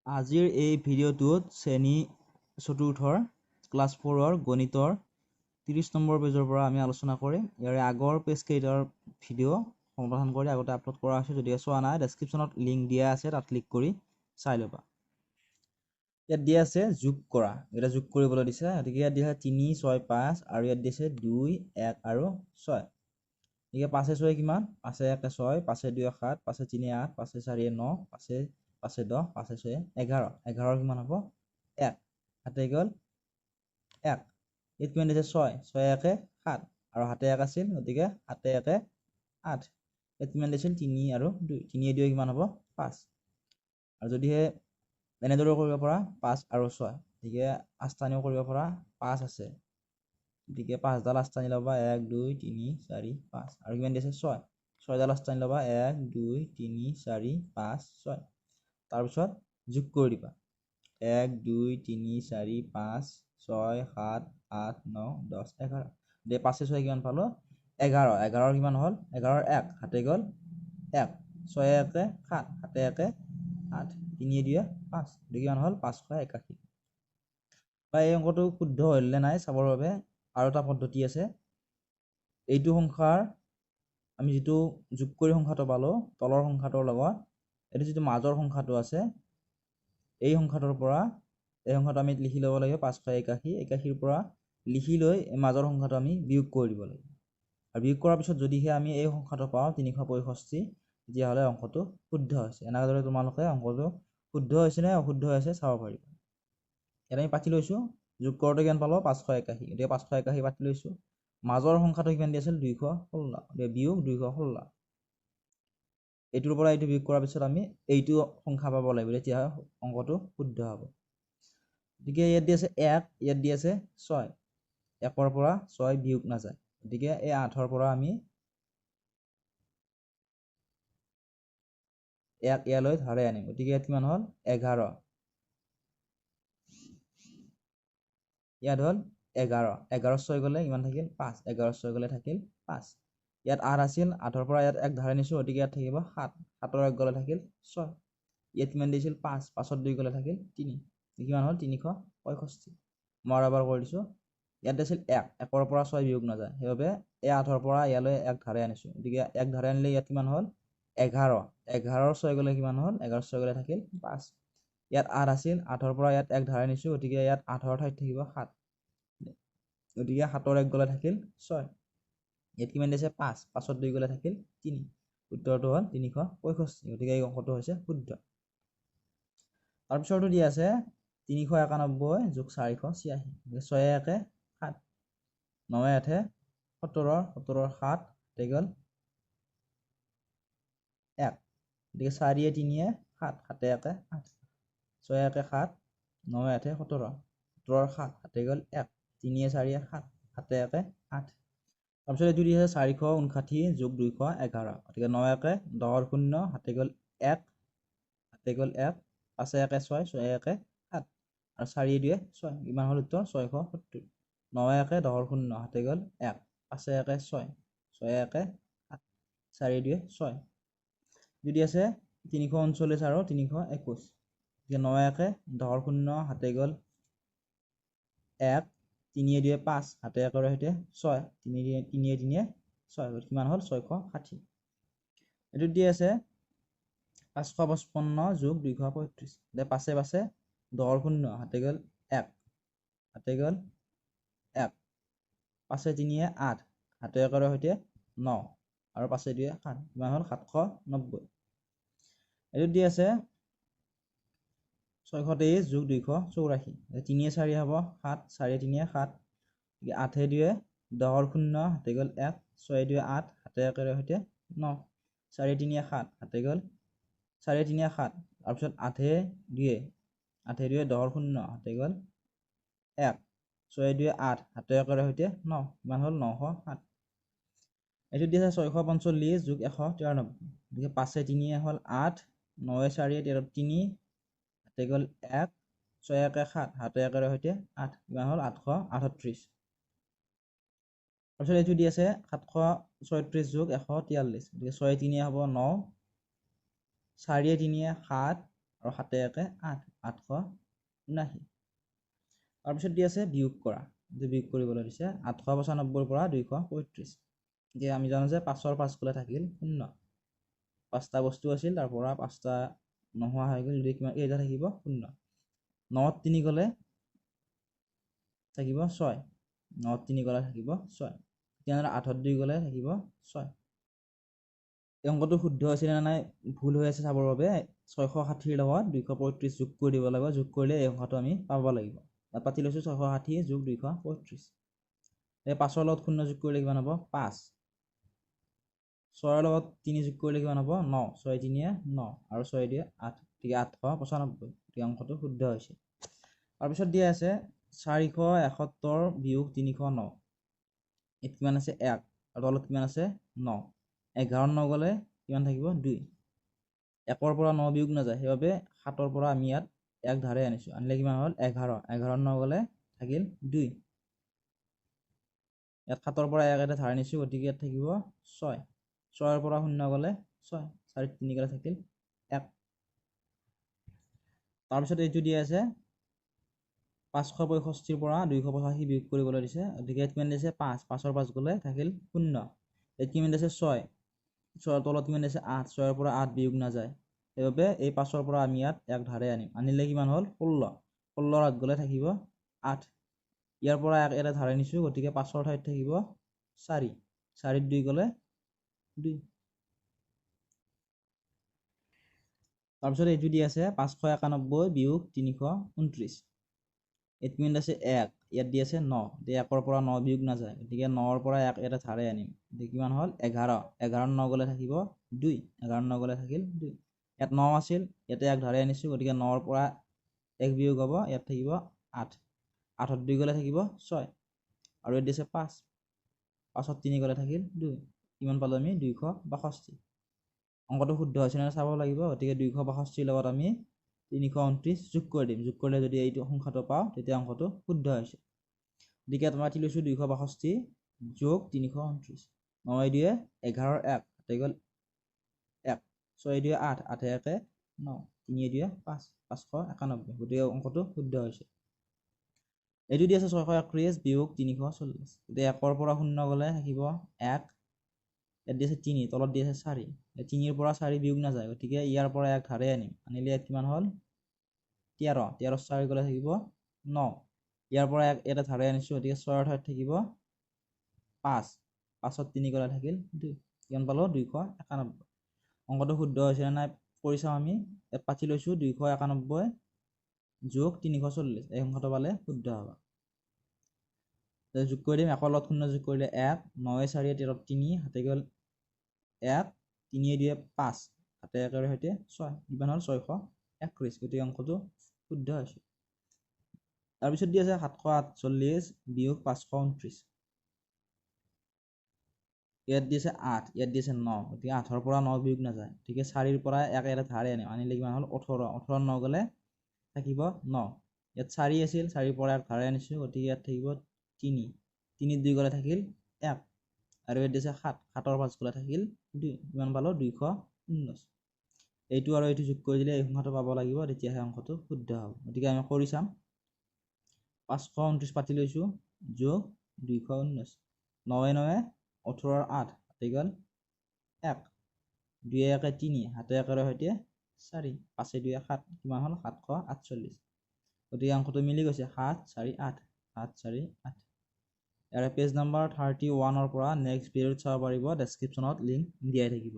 আজিৰ এই ভিডিঅ'টোত শ্ৰেণী চতুৰ্থৰ ক্লাছ 4ৰ গণিতৰ 30 নম্বৰ পেজৰ পৰা আমি আলোচনা কৰিম। ইয়াৰে আগৰ পেজ কেইটাৰ ভিডিঅ' সমাধান কৰি আগতে আপলোড কৰা হৈছে। যদি চোৱা নাই ডেছক্ৰিপশ্যনত লিংক দিয়া আছে, তাত ক্লিক কৰি চাই ল'বা। ইয়াত দিয়া আছে যোগ কৰা, এটা যোগ কৰিবলৈ দিছে। গতিকে ইয়াত দিয়া আছে 3, 6, 5 আৰু ইয়াত দিছে 2, 1 আৰু 6। গতিকে 5 6 কিমান? 5 1 6, 5 2 7, 5 3 8, 5 4 9, 5 5 10, 5 6 11। 11 কিমান হ'ব? 1। হাতে গ'ল 1। ইয়াত কিমান দিছে? 6, 6 1 7 আৰু হাতে 1 আছিল, গতিকে হাতে 1 8। ইয়াত কিমান দিছিল? 3 আৰু 2। 3 2 কিমান হ'ব? 5। আৰু যদিহে এনেদৰে কৰিব পৰা 5 আৰু 6, গতিকে আস্থানীয় কৰিব পৰা 5 আছে, গতিকে 5ডাল আস্থানি ল'বা 1 2 3 4 5 আৰু কিমান দিছে? 6। 6ডাল আস্থানি ল'বা 1 2 3 4 5 6। তাৰপিছত যোগ কৰি দিবা 1 2 3 4 5 6 7 8 9 10 11। দে 5 6 কিমান পালো? 11। 11 কিমান হ'ল? 11 1 হাতে গ'ল 1, 6 1 7 হাতে 1 8, 3 2 5, কিমান হ'ল? 581। বা এই অংকটো শুদ্ধ হ'লনে নাই চাবৰ বাবে আৰু এটা পদ্ধতি আছে। এইটো সংখ্যাৰ আমি যিটো যোগ কৰি সংখ্যাটো পালো তলৰ সংখ্যাটোৰ লগত, এইটো যিটো মাজৰ সংখ্যাটো আছে, এই সংখ্যাটোৰ পৰা এই সংখ্যাটো আমি লিখি ল'ব লাগিব 581। 81ৰ পৰা লিখি লৈ মাজৰ সংখ্যাটো আমি বিয়োগ কৰি দিব লাগিব। আৰু বিয়োগ কৰাৰ পিছত যদিহে আমি এই সংখ্যাটো পাওঁ 365, তেতিয়াহ'লে অংকটো শুদ্ধ হৈছে। এনেদৰে তোমালোকে অংকটো শুদ্ধ হৈছে নে অশুদ্ধ হৈছে চাব পাৰিবা। ইয়াত আমি পাতি লৈছোঁ, যোগ কৰোঁতে কিমান পালোঁ? 581। এতিয়া 581 পাতি লৈছোঁ। মাজৰ সংখ্যাটো কিমান দি আছিল? 216। বিয়োগ 216। এইটোৰ পৰা এইটো বিয়োগ কৰাৰ পিছত আমি এইটো সংখ্যা পাব লাগিব, তেতিয়াহে অংকটো শুদ্ধ হ'ব। গতিকে ইয়াত দি আছে 1, ইয়াত দি আছে 6। 1ৰ পৰা 6 বিয়োগ নাযায়, গতিকে এই 8ৰ পৰা আমি 1 ইয়ালৈ ধাৰে আনিম, গতিকে ইয়াত কিমান হ'ল? 11। ইয়াত হ'ল 11। 11 6 গ'লে কিমান থাকিল? 5। 11 6 গ'লে থাকিল 5। ইয়াত 8 আছিল, 8ৰ পৰা ইয়াত 1 ধাৰে নিছোঁ, গতিকে ইয়াত থাকিব 7। 7ৰ 1 গ'লে থাকিল 6। ইয়াত কিমান দিছিল? 5। 5ৰ 2 গ'লে থাকিল 3। কিমান হ'ল? 365। মই আৰু এবাৰ কৰি দিছোঁ। ইয়াত আছিল 1। 1ৰ পৰা 6 বিয়োগ নাযায়, সেইবাবে এই 8ৰ পৰা ইয়ালৈ 1 ধাৰে আনিছোঁ, গতিকে 1 ধাৰে আনিলে ইয়াত কিমান হ'ল? 11। 11ৰ 6 গ'লে কিমান হ'ল? 11ৰ 6 গ'লে থাকিল 5। ইয়াত 8 আছিল, 8ৰ পৰা ইয়াত 1 ধাৰে নিছোঁ, গতিকে ইয়াত 8ৰ ঠাইত থাকিব 7। গতিকে 7ৰ 1 গ'লে থাকিল 6। ইয়াত কিমান দিছে? 5। 5ৰ 2 গ'লে থাকিল 3। উত্তৰটো হ'ল 365, গতিকে এই অংকটো হৈছে শুদ্ধ। তাৰপিছতো দিয়া আছে 391 যোগ 486। 6 1 7, 9 8 17, 17ৰ 7 হৈ গ'ল 1। গতিকে 4 3 7, 7 1 8, 6 1 7, 9 8 17, 17ৰ 7 হাতে গ'ল 1, 3 4 7, 7 1 8। তাৰপিছত এইটো দিছে 459 যোগ 211। গতিকে 9 1 10ৰ 0 হাতে গ'ল 1, হাতে গ'ল 1, 5 1 6, 6 1 7 আৰু 4 2 6, কিমান হ'ল উত্তৰ? 670। 9 1 10ৰ 0 হাতে গ'ল 1, 5 1 6, 6 1 7, 4 2 6। যদি আছে 339 আৰু 321। গতিকে 9 1 10ৰ 0 হাতে গ'ল 1, 3 2 5 হাতে 1ৰ সৈতে 6, 3 3 6, কিমান হ'ল? 660। এইটো দি আছে 555 যোগ 235। এতিয়া 5 5 10ৰ 0 হাতে গ'ল 1, হাতে গ'ল 1, 5 3 8 হাতে 1ৰ সৈতে 9 আৰু 5 2 7, কিমান হ'ল? 790। এইটো দি আছে 623 যোগ 284। 3 4 হ'ব 7, 4 3 7, 8 2 10ৰ 0 হাতে গ'ল 1, 6 2 8 হাতে 1ৰ সৈতে 9, 4 3 7 হাতে গ'ল 4 3 7, তাৰপিছত 8 2 10ৰ 0 হাতে গ'ল 1, 6 2 8 হাতে 1ৰ সৈতে 9, কিমান হ'ল? 907। এইটো দি আছে 645 যোগ 193। গতিকে 5 3 হ'ল 8, 9 4 13 3 হাতে গ'ল 1, 6 1 7 হাতে 1ৰ সৈতে 8, কিমান হ'ল? 838। তাৰপিছত এইটো দি আছে 736 যোগ 143। গতিকে 6 3 হ'ব 9, 4 3 7 আৰু 7 1 8 879 তাৰপিছত দি আছে বিয়োগ কৰা যে বিয়োগ কৰিবলৈ দিছে 895 পৰা 235 যে আমি জানো যে 5ৰ 5 গলে থাকিল 0 5টা বস্তু আছিল তাৰ পৰা 5টা নোহোৱা হৈ গ'ল যদি কিমান এটা থাকিব 0 9 3 গলে থাকিব 6 9 3 গলে থাকিব 6 তেনেহ'লে 8 2 গলে থাকিব 6 এই অংকটো শুদ্ধ আছিল না নাই ভুল হৈ আছে চাবৰ বাবে 660 ৰ লগত 235 যোগ কৰি দিব লাগিব যোগ কৰিলে এই অংকটো আমি পাব লাগিব পাতি লৈছো 660 যোগ 235 এই 5ৰ লগত 0 যোগ কৰিলে কিমান হ'ব 5 6ৰ লগত 3 যোগ কৰিলে কিমান হ'ব 9 6 3 9 আৰু 6 2 8 ঠিক 895 এই অংকটো শুদ্ধ হৈছে তাৰপিছত দিয়া আছে 471 বিয়োগ 309 এত কিমান আছে 1 আৰু তলত কিমান আছে 9 11 9 গলে কিমান থাকিব 2 1ৰ পৰা 9 বিয়োগ নাযায় সেইবাবে 7ৰ পৰা আমি ইয়াত 1 ধাৰে আনিছো আনিলে কিমান হ'ল 11 11 9 গলে থাকিল 2 ইয়াত 7ৰ পৰা 1 এটা ধাৰ আনিছো গতিকে ইয়াত থাকিব 6 6ৰ পৰা 0 গলে 6 4 3 গলে থাকিল 1 তাৰপিছত এইটো দিয়া আছে 565 পৰা 285 বিয়োগ কৰিবলৈ দিছে গতিকে ইয়াত কিমান দিছে 5 5ৰ 5 গলে থাকিল 0 ইয়াত কিমান দিছে 6 6ৰ তলত কিমান দিছে 8 6ৰ পৰা 8 বিয়োগ নাযায় সেইবাবে এই 5ৰ পৰা আমি ইয়াত 1 ধাৰে আনিম আনিলে কিমান হ'ল 16 16ৰ 8 গলে থাকিব 8 ইয়াৰ পৰা 1 এটা ধাৰে নিছো গতিকে 5ৰ ঠাইত থাকিব 4 4 2 গলে 2 তাৰপিছত এইটো দি আছে 591 বিয়োগ 329 এত কিমান আছে 1 ইয়াত দি আছে 9 1ৰ পৰা 9 বিয়োগ নাযায় গতিকে 9ৰ পৰা 1 এটা ধাৰে আনিম গতিকে কিমান হ'ল 11 11 9 গলে থাকিব 2 11 9 গলে থাকিল 2 ইয়াত 9 আছিল ইয়াতে 1 ধাৰে আনিছো গতিকে 9ৰ পৰা 1 বিয়োগ হ'ব ইয়াত থাকিব 8 8ত 2 গলে থাকিব 6 আৰু ইয়াত দিছে 5 5ত 3 গলে থাকিল 2 কিমান পালো আমি 262 অংকটো শুদ্ধ হৈছে নে চাব লাগিব গতিকে 262 লগত আমি 329 যোগ কৰি দিম যোগ কৰিলে যদি এইটো সংখ্যাটো পাওঁ তেতিয়া অংকটো শুদ্ধ হৈছে গতিকে তোমাৰ মাতি লৈছো 262 যোগ 329 9 2 11 1 হৈ গ'ল 1 6 2 8 8 1 9 3 2 5 591 গতিকে অংকটো শুদ্ধ হৈছে এইটো দি আছে 631 বিয়োগ 340 গতিকে 1ৰ পৰা 0 গলে থাকিব 1 ইয়াত দি আছে 3 তলত দি আছে 4 3ৰ পৰা 4 বিয়োগ নাযায় গতিকে ইয়াৰ পৰা 1 ধাৰে আনিম আনিলে ইয়াত কিমান হ'ল 13 13 4 গলে থাকিব 9 ইয়াৰ পৰা 1 এটা ধাৰে আনিছো গতিকে 6ৰ ঠাইত থাকিব 5 5ত 3 গলে থাকিল 2 কিমান পালো 291 অংকটো শুদ্ধ হৈছে নে নাই কৰি চাওঁ আমি ইয়াত পাতি লৈছো 291 যোগ 340 এই সংখ্যাটো পালে শুদ্ধ হ'ব যোগ কৰি দিম 1ৰ লগত 0 যোগ কৰিলে 1 9 4 13 3 হাতে গ'ল 1 3 2 5 হাতে 1ৰ সৈতে 6 কিমান হ'ল 631 গতিকে অংকটো শুদ্ধ হৈছে তাৰপিছত দি আছে 748 বিয়োগ 529 ইয়াত দিছে 8 ইয়াত দিছে 9 গতিকে 8ৰ পৰা 9 বিয়োগ নাযায় গতিকে 4ৰ পৰা 1 এটা ধাৰে আনিম আনিলে কিমান হ'ল 18 18 9 গলে থাকিব 9 ইয়াত 4 আছিল 4ৰ পৰা 1 ধাৰে আনিছো গতিকে ইয়াত থাকিব 3 3 2 গলে থাকিল 1 আৰু ইয়াত দিছে 7 7ৰ 5 গলে থাকিল 2 কিমান পালো 219 এইটো আৰু এইটো যোগ কৰি দিলে এই সংখ্যাটো পাব লাগিব তেতিয়াহে অংকটো শুদ্ধ হ'ব গতিকে আমি কৰি চাম 529 পাতি লৈছো যোগ 219 9 9 18 8 হাতে গ'ল 1 2 1 3 হাতে 1ৰ সৈতে 4 5 2 7 কিমান হ'ল 748 গতিকে অংকটো মিলি গৈছে 748 748 ইয়াৰে পেজ নম্বৰ 31ৰ পৰা নেক্সট ভিডিঅ'ত চাব পাৰিব ডেছক্ৰিপশ্যনত লিংক দিয়াই থাকিব